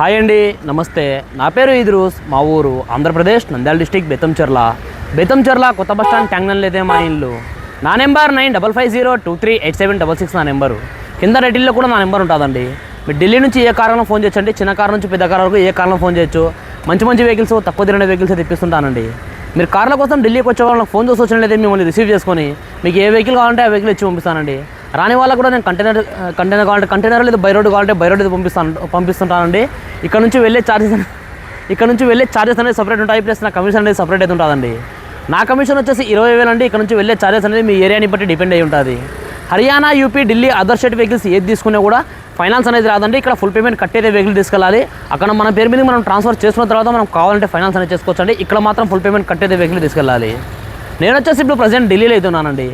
Hi అండి, నమస్తే. నా పేరు ఇద్రూస్. మా ఊరు ఆంధ్రప్రదేశ్ నంద్యాల డిస్టిక్ బెతంచెర్ల కొత్త బస్ స్టాండ్ ట్యాంగ్నల్ అయితే మా ఇల్లు. నా నెంబర్ 9550238766 నా నెంబరు. కింద రెడ్డిల్లో కూడా నా నెంబర్ ఉంటుందండి. మీరు ఢిల్లీ నుంచి ఏ కారణం ఫోన్ చేయొచ్చండి. చిన్న కార్ నుంచి పెద్ద కార్ వరకు ఏ కారణం ఫోన్ చేయొచ్చు. మంచి వెహికల్స్, తక్కువ తిరిగిన వెహికల్స్ తెప్పిస్తుంటానండి. మీరు కార్ల కోసం ఢిల్లీకి వచ్చే వాళ్ళకి ఫోన్ చేసి వచ్చినట్లయితే మిమ్మల్ని రిసీవ్ చేసుకొని మీకు ఏ వెహికల్ కావాలంటే ఆ వెహికల్ ఇచ్చి పంపిస్తానండి. రాని వాళ్ళకు కూడా నేను కంటైనర్ కావాలంటే కంటైనర్, లేదు బై రోడ్ కావాలంటే బై రోడ్ పంపిస్తుంటానండి. ఇక్కడ నుంచి వెళ్ళే ఛార్జెస్ అనేది సపరేట్ ఉంటాయి. ప్లస్ నా కమిషన్ అనేది సపరేట్ అయితే ఉంటుందండి. నా కమిషన్ వచ్చేసి 20,000 అండి. ఇక్కడ నుంచి వెళ్ళే ఛార్జెస్ అనేది మీ ఏరియాని బట్టి డిపెండ్ అయి ఉంటుంది. Haryana, UP, Delhi other state vehicles ఏది తీసుకున్నా కూడా ఫైనాన్స్ అనేది రాదండి. ఇక్కడ ఫుల్ పేమెంట్ కట్టేదే వెహికల్ తీసుకెళ్ళాలి. అక్కడ మన పేరు మీద మనం ట్రాన్స్ఫర్ చేసుకున్న తర్వాత మనం కావాలంటే ఫైనాన్స్ అనేది చేసుకోవచ్చండి. ఇక్కడ మాత్రం ఫుల్ పేమెంట్ కట్టేదే వెహికల్ తీసుకెళ్ళాలి. నేను వచ్చేసి ఇప్పుడు ప్రజెంట్ ఢిల్లీలో అవుతున్నానండి.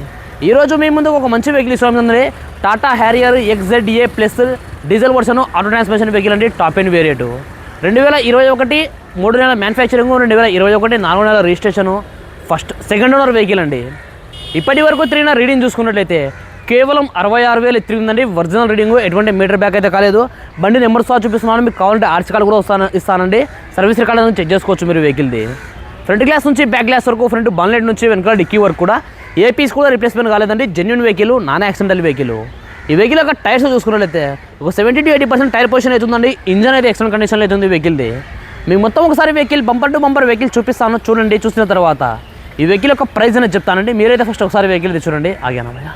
ఈరోజు మీ ముందు ఒక మంచి వెహికల్ ఇస్తుంది. Tata Harrier XZA plus diesel version auto transmission vehicle అండి. టాప్ ఎండ్ వేరియంట్ 2021 3 నెలల మ్యానుఫ్యాక్చరింగ్, 2021 4 నెలల రిజిస్ట్రేషను, సెకండ్ ఓనర్ వెహికల్ అండి. ఇప్పటి వరకు తిరిగిన రీడింగ్ చూసుకున్నట్లయితే కేవలం 66,000 తిరిగిందండి. ఒరిజినల్ రీడింగ్, ఎటువంటి మీటర్ బ్యాక్ అయితే కాలేదు. బండి నెంబర్ స్వాప్ చూపిస్తున్నాను. మీకు కావాలంటే ఆర్సీ కార్డు కూడా ఇస్తానండి. సర్వీస్ రికార్డు నుంచి చెక్ చేసుకోవచ్చు మీరు వెహికల్ది. ఫ్రంట్ గ్లాస్ నుంచి బ్యాక్ గ్లాస్ వరకు, ఫ్రంట్ బాన్లెట్ నుంచి వెనకాల డిక్కీ వరకు కూడా ఏ పీస్ కూడా రిప్లేస్మెంట్ కాలేదండి. Genuine vehicle, non accidental vehicle. ఈ వెహికల్ యొక్క టైర్స్ చూసుకున్నట్లయితే ఒక 70 to 80% టైర్ పొజిషన్ అవుతుందండి. ఇంజన్ అయితే ఎక్సలెంట్ కండిషన్లో అవుతుంది వెహికల్ది. మీకు మొత్తం ఒకసారి vehicle bumper to bumper vehicle చూపిస్తాను, చూడండి. చూసిన తర్వాత ఈ వెహికల్ యొక్క ప్రైస్ అనేది చెప్తానండి. మీరైతే ఫస్ట్ ఒకసారి వెహికల్ చూడండి. ఆగానయ్యా.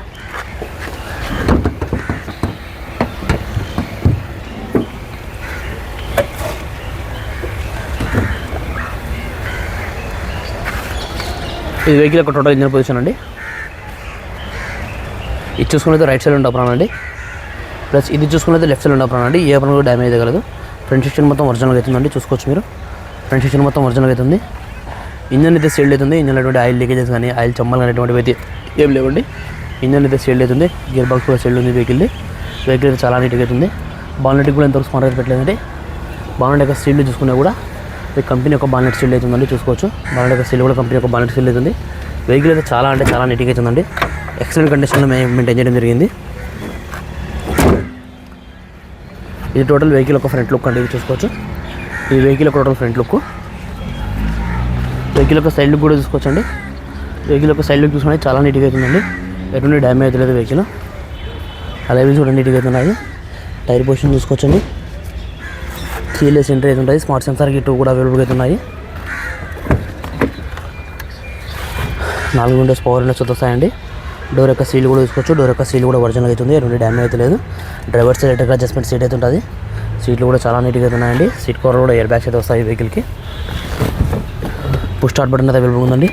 ఇది వెహికల్ యొక్క టోటల్ ఇంజన్ పొజిషన్ అండి. ఇది చూసుకున్నది రైట్ సైడ్ ఉండే అప్రాన్ అండి. ప్లస్ ఇది చూసుకున్నది లెఫ్ట్ సైడ్ ఉండే అప్రాన్ అండి. ఏ అప్రాన్ కూడా డ్యామేజ్ అవ్వగలదు. ఫ్రంట్ సెక్షన్ మొత్తం ఒరిజినల్గా అవుతుందండి. చూసుకోవచ్చు మీరు. ఫ్రంట్ సెక్షన్ మొత్తం ఒరిజినల్గా అవుతుంది. ఇంజన్ అయితే సీల్డ్ అవుతుంది. ఇంజన్ అటువంటి ఆయిల్ లీకేజెస్ కానీ ఆయిల్ చమ్మలు అనేటువంటివి అయితే ఏం లేవండి. ఇంజన్ అయితే సీల్డ్ అవుతుంది. గేర్ బాక్స్ కూడా సీల్డ్ ఉంది వెహికల్ అయితే చాలా నీట్గా అవుతుంది. బాన్లెట్కి కూడా ఎంతవరకు స్మార్ట్ అయితే పెట్టలేదండి. బాన్లెట్ యొక్క సీల్డ్ చూసుకున్నా కూడా ఈ కంపెనీ యొక్క బాన్లెట్ సీల్డ్ అవుతుందండి. చూసుకోవచ్చు. బాన్లెట్ యొక్క సీల్డ్ కూడా కంపెనీ యొక్క బాన్లెట్ సీల్డ్ అవుతుంది. వెహికల్ అయితే చాలా నీట్గా అవుతుందండి. ఎక్సలెంట్ కండిషన్లో మెయింటైన్ చేయడం జరిగింది. ఇది టోటల్ వెహికల్ యొక్క ఫ్రంట్ లుక్ అండి. ఇది చూసుకోవచ్చు. ఈ వెహికల్ యొక్క టోటల్ ఫ్రంట్ లుక్. వెహికల్ యొక్క సైడ్ లుక్ కూడా చూసుకోవచ్చండి. వెహికల్ యొక్క సైడ్ లుక్ చూసుకుంటే చాలా నీట్గా అవుతుందండి. ఎటువంటి డ్యామేజ్ అవుతలేదు వెహికల్. అలాగే కూడా నీట్గా అవుతున్నాయి. టైర్ పొజిషన్ చూసుకోవచ్చండి. కీలెస్ ఎంట్రీ అయితే ఉంటుంది. స్మార్ట్ సెన్సార్ గిట్టు కూడా అవైలబుల్గా అవుతున్నాయి. 4 విండోస్ పవర్ విండోస్ వస్తాయండి. డోర్ యొక్క సీల్ కూడా చూసుకోవచ్చు. డోర్ యొక్క సీల్ కూడా ఒరిజినల్ అవుతుంది. ఎటువంటి డ్యామేజ్ అయితే లేదు. Driver side electrical adjustment seat అయితే ఉంటుంది. సీట్లు కూడా చాలా నీట్గా అవుతున్నాయండి. సీట్ కవర్ కూడా ఎయిర్ బ్యాగ్స్ అయితే వస్తాయి వెహికల్కి. పుష్ స్టార్ట్ బటన్ అయితే అవైలబుల్ ఉందండి.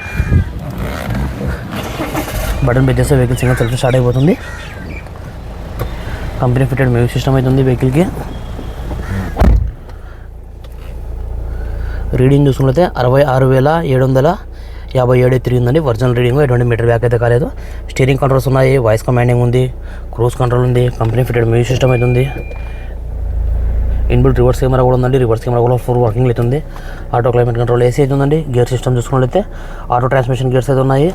బటన్ ప్రెస్ చేస్తే వెహికల్ సింగిల్ సెల్ఫ్ స్టార్ట్ అయిపోతుంది. కంపెనీ ఫిటెడ్ మ్యూజిక్ సిస్టమ్ అవుతుంది వెహికల్కి. రీడింగ్ చూసుకున్నట్లయితే 66,757 తిరిగిందండి. ఒరిజినల్ రీడింగ్, ఎటువంటి మీటర్ బ్యాక్ అయితే కాలేదు. స్టీరింగ్ కంట్రోల్స్ ఉన్నాయి. వాయిస్ కమాండింగ్ ఉంది. క్రూజ్ కంట్రోల్ ఉంది. కంపెనీ ఫిటెడ్ మ్యూజిక్ సిస్టమ్ అవుతుంది. ఇన్బిల్ట్ రివర్స్ కెమెరా కూడా ఉందండి. రివర్స్ కెమెరా కూడా ఫుల్ వర్కింగ్ అవుతుంది. ఆటో క్లైమేట్ కంట్రోల్ ఏసీ అవుతుందండి. గేర్ సిస్టమ్ చూసుకున్నట్లయితే ఆటో ట్రాన్స్మిషన్ గేర్స్ అయితే ఉన్నాయి.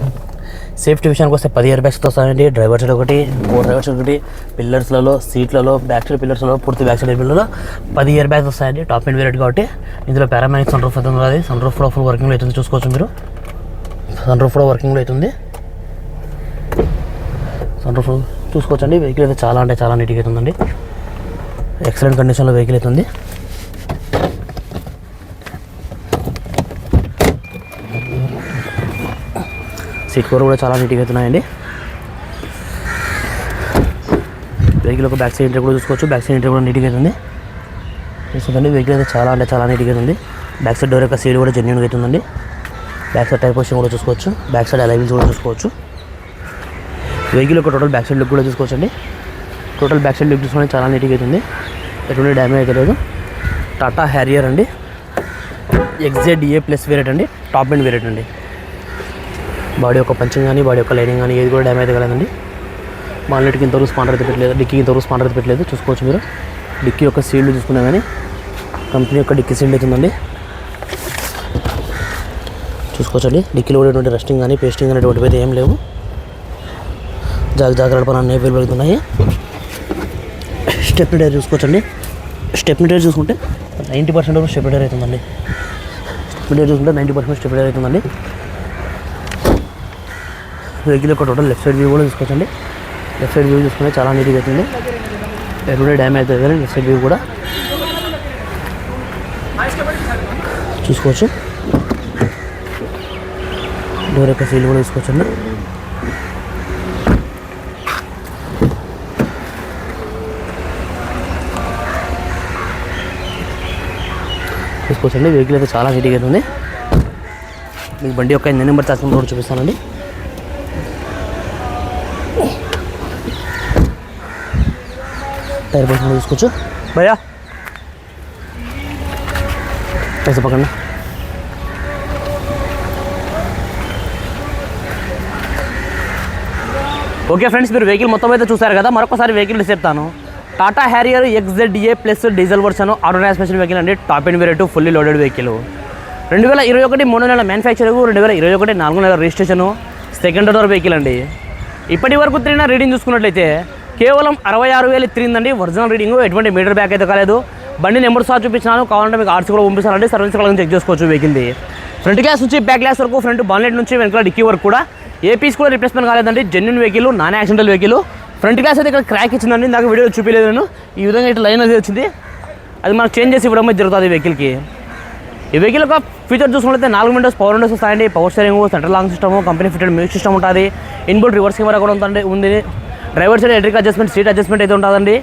సేఫ్టీ విషయానికి వస్తే 10 ఇయర్ బ్యాగ్స్తో వస్తాయండి. డ్రైవర్ సైడ్ ఒకటి, డ్రైవర్ సైడ్ ఒకటి, పిల్లర్స్లలో, సీట్లలో, బ్యాక్ సైడ్ పిల్లర్స్లో, పూర్తి బ్యాక్ సైడ్ పిల్లర్లో 10 ఇయర్ బ్యాగ్స్ వస్తాయండి. టాప్ ఎండ్ వేరియట్ కాబట్టి ఇందులో పారామానిక్ సన్ రూఫ్ అయితే ఉంది. సన్ రూఫ్ కూడా ఫుల్ వర్కింగ్లో అవుతుంది. చూసుకోవచ్చు మీరు. సన్ రూఫ్ కూడా వర్కింగ్లో అవుతుంది. సన్ రూఫ్ చూసుకోవచ్చండి. వెహికల్ అయితే చాలా నీట్గా అవుతుందండి. ఎక్సలెంట్ కండిషన్లో వెహికల్ అవుతుంది. సీట్ కవర్ కూడా చాలా నీట్గా అవుతున్నాయండి. వెహికల్ ఒక బ్యాక్ సైడ్ ఎంట్రీ కూడా చూసుకోవచ్చు. బ్యాక్ సైడ్ ఎంట్రీ కూడా నీట్గా అవుతుంది. చూసుకోండి. వెహికల్ అయితే చాలా నీట్గా అవుతుంది. బ్యాక్ సైడ్ డోర్ యొక్క సీల్ కూడా జెన్యూన్గా అవుతుందండి. బ్యాక్ సైడ్ టైర్ పొజిషన్ కూడా చూసుకోవచ్చు. బ్యాక్ సైడ్ అలైవిల్స్ కూడా చూసుకోవచ్చు. వెహికల్ యొక్క టోటల్ బ్యాక్ సైడ్ లుక్ కూడా చూసుకోవచ్చండి. టోటల్ బ్యాక్ సైడ్ లుక్ చూసుకుంటే చాలా నీట్గా అవుతుంది. ఎటువంటి డ్యామేజ్ అయితే లేదు. టాటా హ్యారియర్ అండి. XZA ప్లస్ వేరియట్ అండి. టాప్ ఎండ్ వేరియట్ అండి. బాడీ యొక్క పంచింగ్ కానీ, బాడీ యొక్క లైనింగ్ కానీ ఏది కూడా డ్యామేజ్ కాలేదండి. బాన్లెట్కి ఇంతవరకు స్పాండర్ అయితే పెట్టలేదు. డిక్కీకి ఇంతవరకు స్పాండర్ అయితే పెట్టలేదు. చూసుకోవచ్చు మీరు. డిక్కీ యొక్క సీల్డ్ చూసుకున్నా కానీ కంపెనీ యొక్క డిక్కీ సీల్డ్ అవుతుందండి. చూసుకోవచ్చండి. డిక్కీలో కూడా ఎటువంటి రస్టింగ్ కానీ, పేస్టింగ్ కానీ ఎటువంటి అయితే ఏం లేవు. జాగ్రత్త పని అన్నీ అవైలబుల్ అవుతున్నాయి. స్టెప్నీ టైర్ చూసుకోవచ్చండి. స్టెప్నీ టైర్ చూసుకుంటే 90% వరకు స్టెబిలైజర్ అవుతుందండి. స్టెబిలైజర్ చూసుకుంటే 90% స్టెబిలైజర్ అవుతుందండి. వెహికల్ యొక్క టోటల్ లెఫ్ట్ సైడ్ వ్యూ కూడా చూసుకోవచ్చండి. లెఫ్ట్ సైడ్ వ్యూ చూసుకుంటే చాలా నీట్గా అవుతుంది. ఎరుడే డ్యామేజ్ అవుతుంది కానీ లెఫ్ట్ సైడ్ వ్యూ కూడా చూసుకోవచ్చు. డోర్ యొక్క సీల్ కూడా చూసుకోవచ్చండి. చూసుకోవచ్చండి. వెహికల్ అయితే చాలా నీట్గా అవుతుంది. మీకు బండి యొక్క ఇంజన్ నెంబర్ చార్జింగ్ కూడా చూపిస్తానండి. టైర్ పర్సెంట్ చూసుకోవచ్చు. భయ్యా పైసా పక్కన. ఓకే ఫ్రెండ్స్, మీరు వెహికల్ మొత్తం అయితే చూసారు కదా. మరొకసారి వెహికల్ చెప్తాను. Tata Harrier XZA plus diesel version auto transmission vehicle అండి. Top and variant fully loaded vehicle. 2021 3 నెలల మ్యానుఫ్యాక్చరింగ్, 2021 4 నెలల రిజిస్ట్రేషను, సెకండ్ ఓనర్ వెహికల్ అండి. ఇప్పటి వరకు తిరిగిన రీడింగ్ చూసుకున్నట్లయితే కేవలం 66,000 తిరిగిందండి. ఒరిజినల్ రీడింగ్, ఎటువంటి మీటర్ బ్యాక్ అయితే కాలేదు. బండి నెంబర్ సార్ చూపించినాను, కావాలంటే మీకు ఆర్సీ కూడా పంపిస్తానండి. సర్వీస్ కూడా చెక్ చేసుకోవచ్చు వెహికల్ది. ఫ్రంట్ గ్లాస్ నుంచి బ్యాక్ గ్లాస్ వరకు, ఫ్రంట్ బాన్లెట్ నుంచి వెనకాల డిక్కీ వరకు కూడా ఏ పీస్ కూడా రిప్లేస్మెంట్ కాలేదండి. Genuine vehicle, non accidental vehicle. Front glass అయితే ఇక్కడ క్రాక్ ఇచ్చిందండి, నాకు వీడియో చూపించలేదు నేను. ఈ విధంగా ఇట్లా లైన్ అది వచ్చింది, అది మనకు చేంజ్ చేసి ఇవ్వడం జరుగుతుంది వెహికల్కి. ఈ వెహికల్ యొక్క ఫీచర్ చూసుకుంటే 4 విండోస్ పవర్ విండోస్ వస్తాయండి. Power steering, central long system, company fitted music system ఉంటుంది. ఇన్బుల్ రివర్స్ కెమెరా కూడా ఉంది. Driver side electric adjustment, seat adjustment అయితే ఉంటుందండి.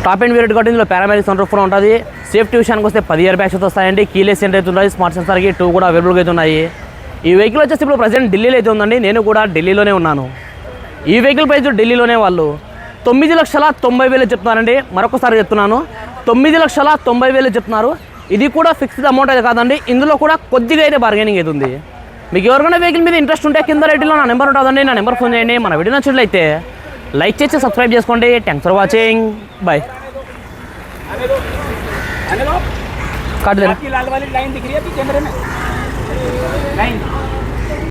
టాప్ అండ్ వేరియట్ కాబట్టి ఇందులో పారామెరిక్ సన్ రూఫ్ కూడా ఉంటుంది. సేఫ్టీ విషయానికి వస్తే 10 ఇయర్ బ్యాగ్స్ వస్తాయండి. కీలెస్ ఎంట్రీ అయితే ఉన్నాయి. స్మార్ట్ సెన్సార్కి 2 కూడా అవైలబుల్గా అయితే ఉన్నాయి. ఈ వెహికల్ వచ్చేసి ఇప్పుడు ప్రజెంట్ ఢిల్లీలో అయితే ఉందండి. నేను కూడా ఢిల్లీలోనే ఉన్నాను. ఈ వెహికల్ ప్రైస్ ఢిల్లీలోనే వాళ్ళు 9,90,000 చెప్తున్నారండి. మరొకసారి చెప్తున్నాను, 9,90,000 చెప్తున్నారు. ఇది కూడా ఫిక్స్డ్ అమౌంట్ అయితే కాదండి. ఇందులో కూడా కొద్దిగా అయితే బార్గెనింగ్ అవుతుంది. మీకు ఎవరికైనా వెహికల్ మీద ఇంట్రెస్ట్ ఉంటే కింద రైట్లో నా నెంబర్ ఉంటుందండి. నా నెంబర్ ఫోన్ చేయండి. మన వీడియో నచ్చినట్లయితే లైక్ చేసి సబ్స్క్రైబ్ చేసుకోండి. Thanks for watching. బాయ్. काट देना। लाल वाली लाइन दिख रही है कैमरे में लाइन